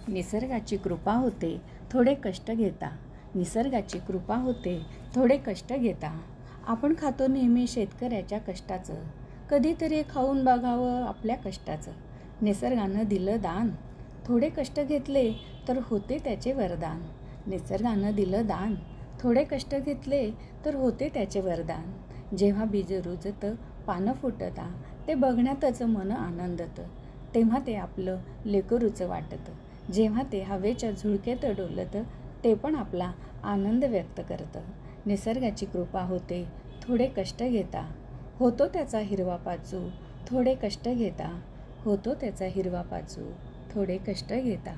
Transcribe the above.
निसर्गाची कृपा होते थोडे कष्ट घेता. निसर्गाची कृपा होते थोडे कष्ट घेता. आपण खातो नेहमी शेतकऱ्याच्या कष्टाचं, कधीतरी खाऊन बघावं आपल्या कष्टाचं. निसर्गानं दिलं दान, थोडे कष्ट घेतले तर होते त्याचे वरदान. निसर्गानं दिलं दान, थोडे कष्ट घेतले तर होते त्याचे वरदान. जेव्हा बीज रुजतं पानं फुटता, ते बघण्यातच मन आनंदतं. तेव्हा ते आपलं लेकरूचं वाटतं. जेव्हा ते हवेच्या झुळकेत डोलतं, ते पण आपला आनंद व्यक्त करतं. निसर्गाची कृपा होते थोडे कष्ट घेता. होतो त्याचा हिरवा पाचू थोडे कष्ट घेता. होतो त्याचा हिरवा पाचू थोडे कष्ट घेता.